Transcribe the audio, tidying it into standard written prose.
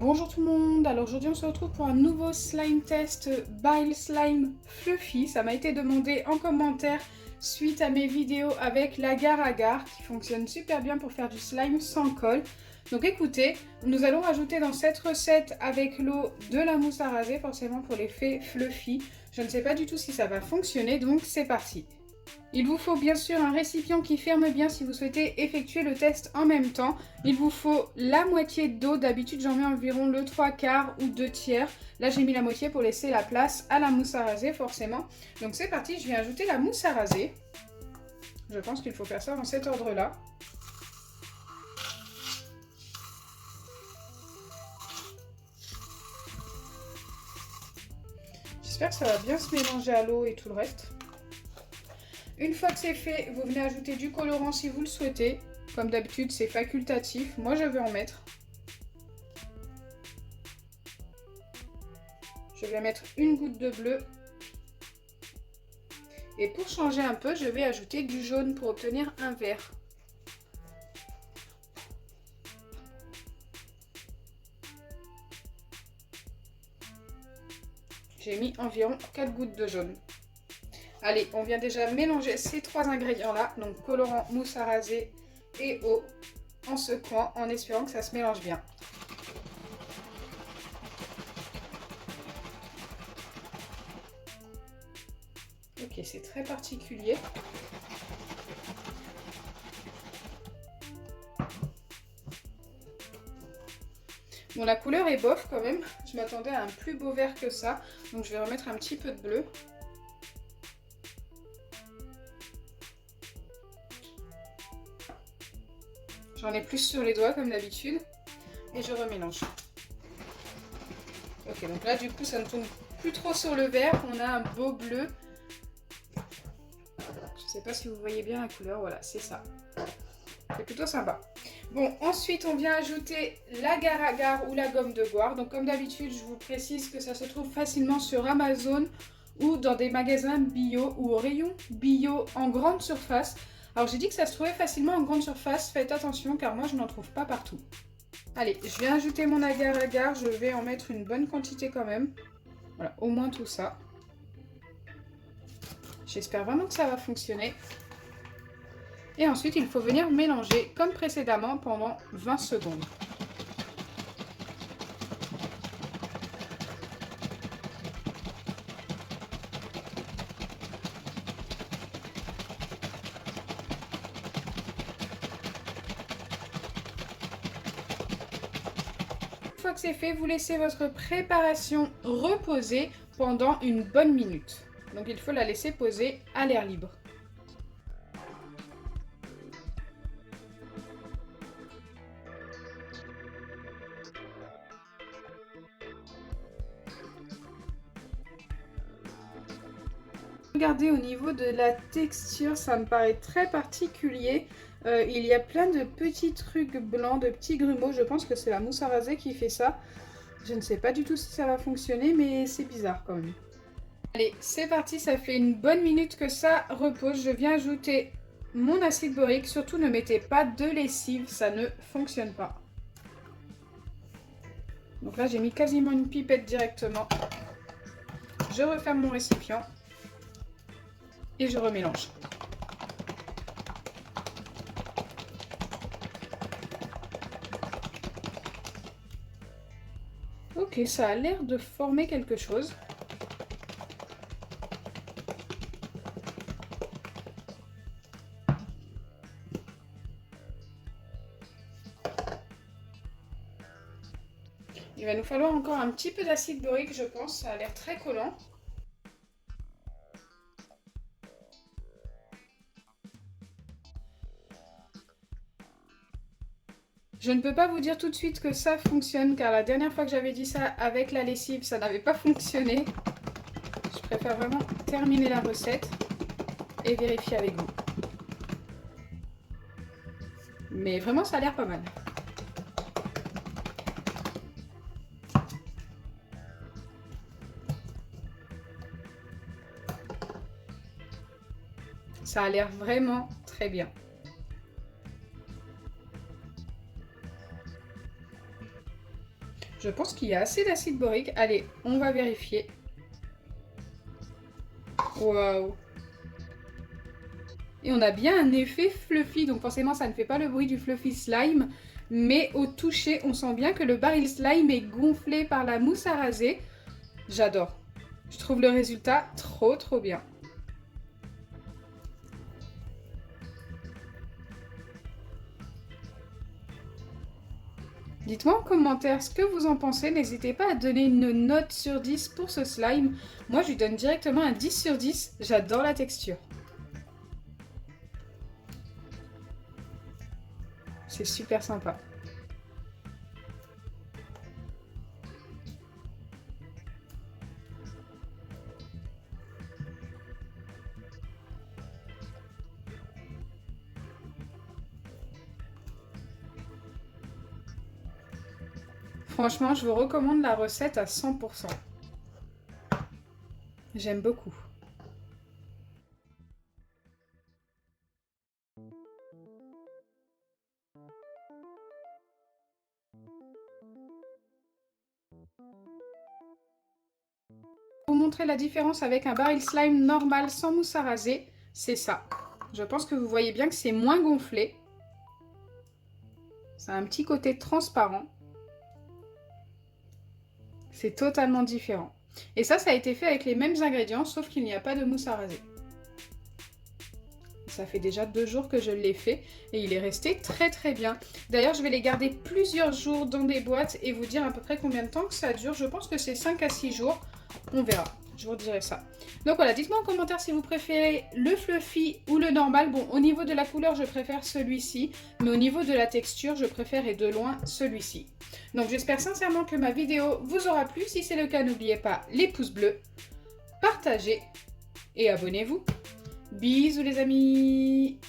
Bonjour tout le monde, alors aujourd'hui on se retrouve pour un nouveau slime test Bile Slime Fluffy. Ça m'a été demandé en commentaire suite à mes vidéos avec l'agar-agar qui fonctionne super bien pour faire du slime sans colle. Donc écoutez, nous allons rajouter dans cette recette avec l'eau de la mousse à raser, forcément pour l'effet fluffy. Je ne sais pas du tout si ça va fonctionner, donc c'est parti. Il vous faut bien sûr un récipient qui ferme bien si vous souhaitez effectuer le test en même temps. Il vous faut la moitié d'eau, d'habitude j'en mets environ le 3/4 ou 2/3. Là j'ai mis la moitié pour laisser la place à la mousse à raser forcément. Donc c'est parti, je vais ajouter la mousse à raser. Je pense qu'il faut faire ça dans cet ordre-là. J'espère que ça va bien se mélanger à l'eau et tout le reste. Une fois que c'est fait, vous venez ajouter du colorant si vous le souhaitez. Comme d'habitude, c'est facultatif. Moi, je vais en mettre. Je vais mettre une goutte de bleu. Et pour changer un peu, je vais ajouter du jaune pour obtenir un vert. J'ai mis environ 4 gouttes de jaune. Allez, on vient déjà mélanger ces trois ingrédients-là, donc colorant, mousse à raser et eau, en secouant, en espérant que ça se mélange bien. Ok, c'est très particulier. Bon, la couleur est bof quand même. Je m'attendais à un plus beau vert que ça, donc je vais remettre un petit peu de bleu. J'en ai plus sur les doigts comme d'habitude et je remélange. Ok, donc là du coup ça ne tombe plus trop sur le vert, on a un beau bleu. Je ne sais pas si vous voyez bien la couleur, voilà, c'est ça. C'est plutôt sympa. Bon, ensuite on vient ajouter l'agar-agar ou la gomme de goire. Donc comme d'habitude, je vous précise que ça se trouve facilement sur Amazon ou dans des magasins bio ou au rayon bio en grande surface. Alors j'ai dit que ça se trouvait facilement en grande surface, faites attention car moi je n'en trouve pas partout. Allez, je vais ajouter mon agar-agar, je vais en mettre une bonne quantité quand même. Voilà, au moins tout ça. J'espère vraiment que ça va fonctionner. Et ensuite, il faut venir mélanger comme précédemment pendant 20 secondes. Une fois que c'est fait, vous laissez votre préparation reposer pendant une bonne minute. Donc il faut la laisser poser à l'air libre. Regardez au niveau de la texture, ça me paraît très particulier. Il y a plein de petits trucs blancs, de petits grumeaux. Je pense que c'est la mousse à raser qui fait ça. Je ne sais pas du tout si ça va fonctionner, mais c'est bizarre quand même. Allez, c'est parti, ça fait une bonne minute que ça repose. Je viens ajouter mon acide borique. Surtout, ne mettez pas de lessive, ça ne fonctionne pas. Donc là, j'ai mis quasiment une pipette directement. Je referme mon récipient et je remélange. Ok, ça a l'air de former quelque chose. Il va nous falloir encore un petit peu d'acide borique, je pense. Ça a l'air très collant. Je ne peux pas vous dire tout de suite que ça fonctionne, car la dernière fois que j'avais dit ça avec la lessive, ça n'avait pas fonctionné. Je préfère vraiment terminer la recette et vérifier avec vous. Mais vraiment, ça a l'air pas mal. Ça a l'air vraiment très bien. Je pense qu'il y a assez d'acide borique. Allez, on va vérifier. Waouh! Et on a bien un effet fluffy, donc forcément ça ne fait pas le bruit du fluffy slime, mais au toucher, on sent bien que le baril slime est gonflé par la mousse à raser. J'adore. Je trouve le résultat trop bien. Dites-moi en commentaire ce que vous en pensez, n'hésitez pas à donner une note sur 10 pour ce slime. Moi je lui donne directement un 10 sur 10, j'adore la texture. C'est super sympa. Franchement, je vous recommande la recette à 100%. J'aime beaucoup. Pour vous montrer la différence avec un baril slime normal sans mousse à raser, c'est ça. Je pense que vous voyez bien que c'est moins gonflé. Ça a un petit côté transparent. C'est totalement différent. Et ça a été fait avec les mêmes ingrédients, sauf qu'il n'y a pas de mousse à raser. Ça fait déjà 2 jours que je l'ai fait et il est resté très bien. D'ailleurs, je vais les garder plusieurs jours dans des boîtes et vous dire à peu près combien de temps que ça dure. Je pense que c'est 5 à 6 jours. On verra. Je vous dirai ça. Donc voilà, dites-moi en commentaire si vous préférez le fluffy ou le normal. Bon, au niveau de la couleur, je préfère celui-ci. Mais au niveau de la texture, je préfère et de loin celui-ci. Donc j'espère sincèrement que ma vidéo vous aura plu. Si c'est le cas, n'oubliez pas les pouces bleus, partagez et abonnez-vous. Bisous les amis!